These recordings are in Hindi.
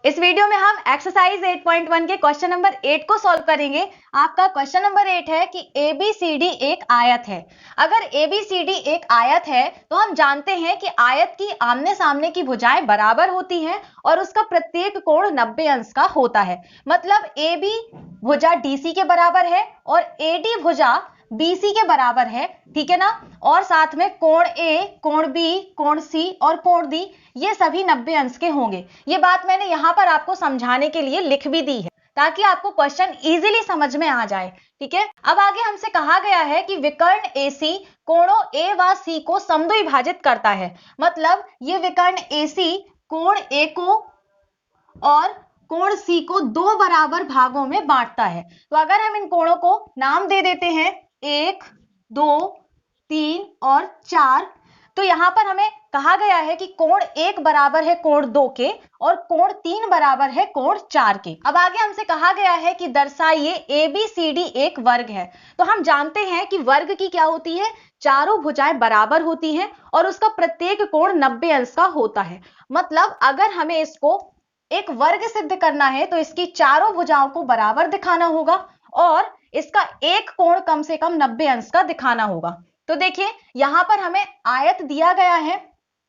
इस वीडियो में हम एक्सरसाइज 8.1 के क्वेश्चन नंबर 8 को सॉल्व करेंगे। आपका क्वेश्चन नंबर 8 है कि ABCD एक आयत है। अगर ABCD एक आयत है तो हम जानते हैं कि आयत की आमने सामने की भुजाएं बराबर होती हैं और उसका प्रत्येक कोण 90 अंश का होता है। मतलब AB भुजा DC के बराबर है और AD भुजा BC के बराबर है, ठीक है ना। और साथ में कोण A, कोण B, कोण C और कोण D ये सभी 90 अंश के होंगे। ये बात मैंने यहाँ पर आपको समझाने के लिए लिख भी दी है ताकि आपको क्वेश्चन इजीली समझ में आ जाए, ठीक है। अब आगे हमसे कहा गया है कि विकर्ण AC कोणों A व C को समद्विभाजित करता है। मतलब ये विकर्ण AC कोण A को और कोण C को दो बराबर भागों में बांटता है। तो अगर हम इन कोणों को नाम दे देते हैं 1, 2, 3 और 4, तो यहां पर हमें कहा गया है कि कोण 1 बराबर है कोण 2 के और कोण 3 बराबर है कोण 4 के। अब आगे हमसे कहा गया है कि दर्शाइए ABCD एक वर्ग है। तो हम जानते हैं कि वर्ग की क्या होती है, चारों भुजाएं बराबर होती हैं और उसका प्रत्येक कोण 90 अंश का होता है। मतलब अगर हमें इसको एक वर्ग सिद्ध करना है तो इसकी चारों भुजाओं को बराबर दिखाना होगा और इसका एक कोण कम से कम 90 अंश का दिखाना होगा। तो देखिए यहां पर हमें आयत दिया गया है,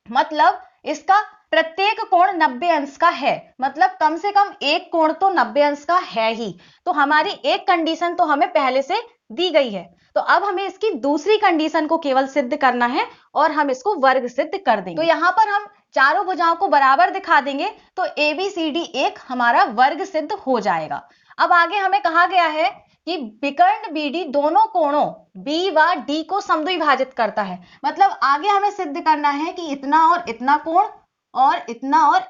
मतलब इसका प्रत्येक कोण 90 अंश का है। मतलब कम से कम एक कोण तो 90 अंश का है ही। तो हमारी एक कंडीशन तो हमें पहले से दी गई है। तो अब हमें इसकी दूसरी कंडीशन को केवल सिद्ध करना है और हम इसको वर्ग सिद्ध कर देंगे। तो यहां पर हम चारों भुजाओं को बराबर दिखा देंगे तो ABCD एक हमारा वर्ग सिद्ध हो जाएगा। अब आगे हमें कहा गया है कि विकर्ण BD दोनों कोणों B व D को समद्विभाजित करता है। मतलब आगे हमें सिद्ध करना है कि इतना और इतना कोण और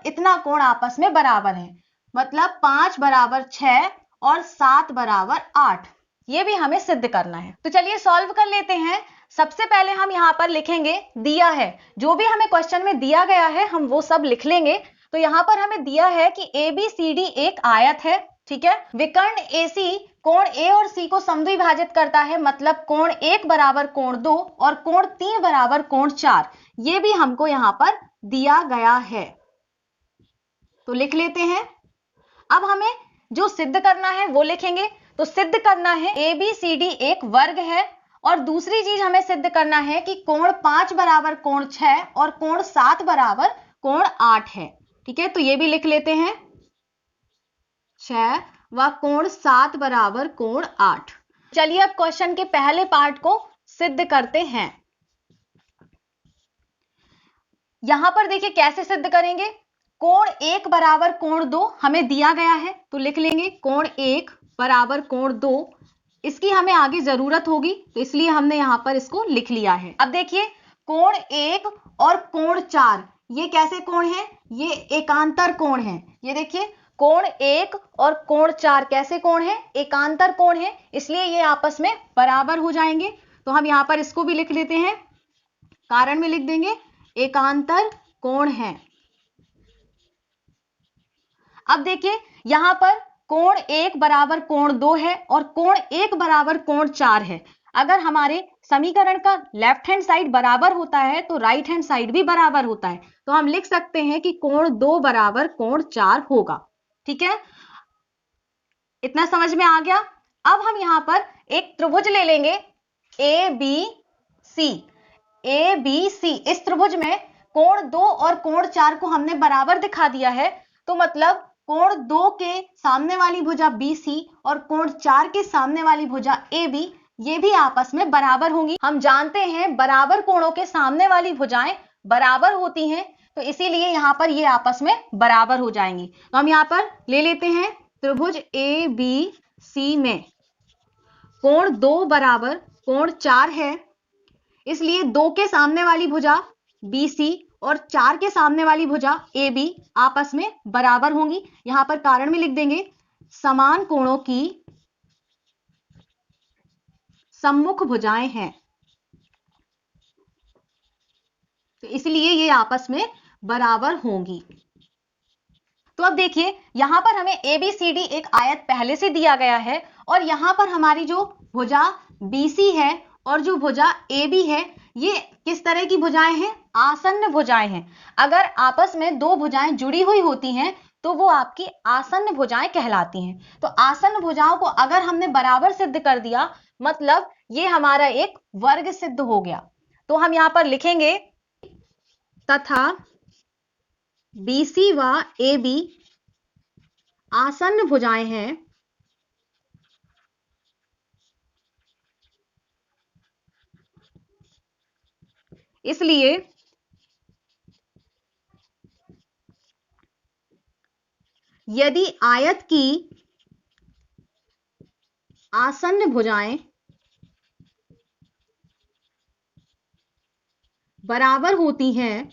इतना कोण आपस में बराबर है। मतलब 5 बराबर 6 और 7 बराबर 8, ये भी हमें सिद्ध करना है। तो चलिए सॉल्व कर लेते हैं। सबसे पहले हम यहाँ पर लिखेंगे दिया है, जो भी हमें क्वेश्चन में दिया गया है हम वो सब लिख लेंगे। तो यहाँ पर हमें दिया है कि ABCD एक आयत है, ठीक है। विकर्ण AC कोण A और C को समद्विभाजित करता है। मतलब कोण 1 बराबर कोण 2 और कोण 3 बराबर कोण 4, ये भी हमको यहाँ पर दिया गया है। तो लिख लेते हैं। अब हमें जो सिद्ध करना है वो लिखेंगे। तो सिद्ध करना है ABCD एक वर्ग है और दूसरी चीज हमें सिद्ध करना है कि कोण 5 बराबर कोण 6 और कोण 7 बराबर कोण 8 है, ठीक है। तो ये भी लिख लेते हैं 6 व कोण 7 बराबर कोण 8। चलिए अब क्वेश्चन के पहले पार्ट को सिद्ध करते हैं। यहां पर देखिए कैसे सिद्ध करेंगे। कोण 1 बराबर कोण 2 हमें दिया गया है तो लिख लेंगे कोण 1 बराबर कोण 2। इसकी हमें आगे जरूरत होगी तो इसलिए हमने यहां पर इसको लिख लिया है। अब देखिए कोण 1 और कोण 4 ये कैसे कोण है, ये एकांतर कोण है। ये देखिए कोण 1 और कोण 4 कैसे कोण है, एकांतर कोण है, इसलिए ये आपस में बराबर हो जाएंगे। तो हम यहां पर इसको भी लिख लेते हैं, कारण में लिख देंगे एकांतर कोण है। अब देखिए यहां पर कोण 1 बराबर कोण 2 है और कोण 1 बराबर कोण 4 है। अगर हमारे समीकरण का लेफ्ट हैंड साइड बराबर होता है तो राइट हैंड साइड भी बराबर होता है। तो हम लिख सकते हैं कि कोण 2 बराबर कोण 4 होगा, ठीक है। इतना समझ में आ गया। अब हम यहां पर एक त्रिभुज ले लेंगे ABC। इस त्रिभुज में कोण 2 और कोण 4 को हमने बराबर दिखा दिया है। तो मतलब कोण 2 के सामने वाली भुजा BC और कोण 4 के सामने वाली भुजा AB ये भी आपस में बराबर होंगी। हम जानते हैं बराबर कोणों के सामने वाली भुजाएं बराबर होती हैं, तो इसीलिए यहां पर ये आपस में बराबर हो जाएंगी। तो हम यहां पर ले लेते हैं त्रिभुज ABC में कोण 2 बराबर कोण 4 है, इसलिए 2 के सामने वाली भुजा BC और 4 के सामने वाली भुजा AB आपस में बराबर होंगी। यहां पर कारण में लिख देंगे समान कोणों की सम्मुख भुजाएं हैं, तो इसलिए ये आपस में बराबर होंगी। तो अब देखिए यहां पर हमें ABCD एक आयत पहले से दिया गया है और यहां पर हमारी जो भुजा BC है और जो भुजा AB है ये किस तरह की भुजाएं हैं, आसन्न भुजाएं हैं। अगर आपस में दो भुजाएं जुड़ी हुई होती हैं तो वो आपकी आसन्न भुजाएं कहलाती हैं। तो आसन्न भुजाओं को अगर हमने बराबर सिद्ध कर दिया, मतलब ये हमारा एक वर्ग सिद्ध हो गया। तो हम यहां पर लिखेंगे तथा BC व AB आसन्न भुजाएं हैं, इसलिए यदि आयत की आसन्न भुजाएं बराबर होती हैं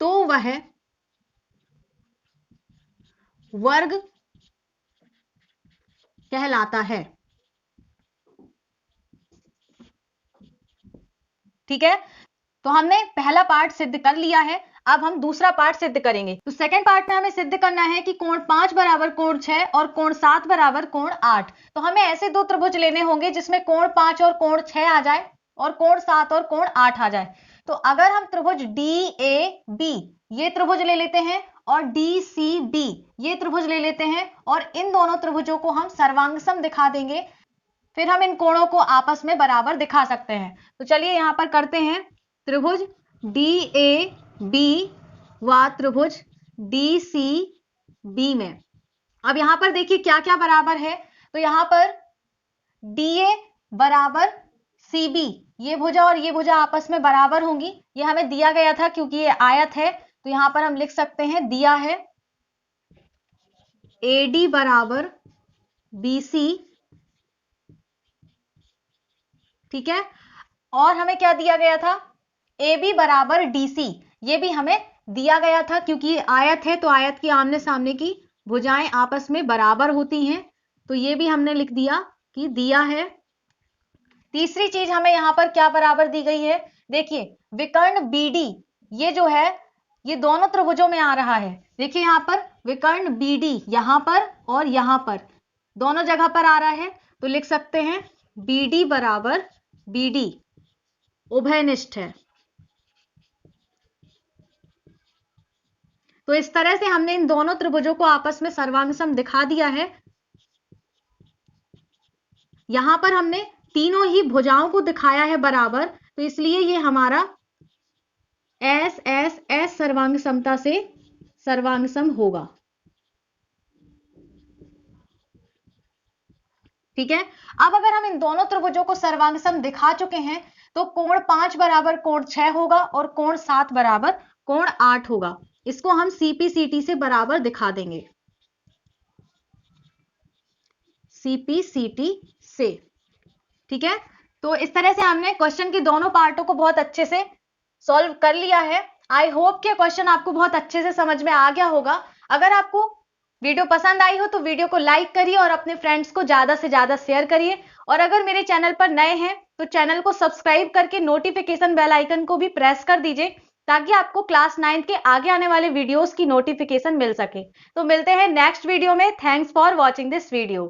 तो वह वर्ग कहलाता है। ठीक है, तो हमने पहला पार्ट सिद्ध कर लिया है। अब हम दूसरा पार्ट सिद्ध करेंगे। तो सेकंड पार्ट में हमें सिद्ध करना है कि कोण 5 बराबर कोण 6 और कोण 7 बराबर कोण 8। तो हमें ऐसे दो त्रिभुज लेने होंगे जिसमें कोण 5 और कोण 6 आ जाए और कोण 7 और कोण 8 आ जाए। तो अगर हम त्रिभुज DAB ये त्रिभुज ले लेते हैं और DCB ये त्रिभुज ले लेते हैं और इन दोनों त्रिभुजों को हम सर्वांगसम दिखा देंगे, फिर हम इन कोणों को आपस में बराबर दिखा सकते हैं। तो चलिए यहां पर करते हैं त्रिभुज DAB व त्रिभुज DCB में। अब यहां पर देखिए क्या क्या बराबर है। तो यहां पर DA बराबर CB, ये भुजा और ये भुजा आपस में बराबर होंगी। ये हमें दिया गया था क्योंकि ये आयत है, तो यहां पर हम लिख सकते हैं दिया है AD बराबर BC। ठीक है, और हमें क्या दिया गया था, AB बराबर DC, ये भी हमें दिया गया था क्योंकि ये आयत है, तो आयत की आमने सामने की भुजाएं आपस में बराबर होती हैं, तो ये भी हमने लिख दिया कि दिया है। तीसरी चीज हमें यहां पर क्या बराबर दी गई है, देखिए विकर्ण BD ये जो है ये दोनों त्रिभुजों में आ रहा है। देखिए यहां पर विकर्ण BD यहां पर और यहां पर दोनों जगह पर आ रहा है, तो लिख सकते हैं BD बराबर BD उभयनिष्ठ है। तो इस तरह से हमने इन दोनों त्रिभुजों को आपस में सर्वांगसम दिखा दिया है। यहां पर हमने तीनों ही भुजाओं को दिखाया है बराबर, तो इसलिए ये हमारा S सर्वांग समता से सर्वांगसम होगा। ठीक है, अब अगर हम इन दोनों त्रिभुजों को सर्वांगसम दिखा चुके हैं तो कोण 5 बराबर कोण 6 होगा और कोण 7 बराबर कोण 8 होगा। इसको हम CPCT से बराबर दिखा देंगे, CPCT से। ठीक है, तो इस तरह से हमने क्वेश्चन के दोनों पार्टों को बहुत अच्छे से सॉल्व कर लिया है। आई होप कि क्वेश्चन आपको बहुत अच्छे से समझ में आ गया होगा। अगर आपको वीडियो पसंद आई हो तो वीडियो को लाइक करिए और अपने फ्रेंड्स को ज्यादा से ज्यादा शेयर करिए। और अगर मेरे चैनल पर नए हैं तो चैनल को सब्सक्राइब करके नोटिफिकेशन बेल आइकन को भी प्रेस कर दीजिए ताकि आपको क्लास 9 के आगे आने वाले वीडियोस की नोटिफिकेशन मिल सके। तो मिलते हैं नेक्स्ट वीडियो में। Thanks for watching this video.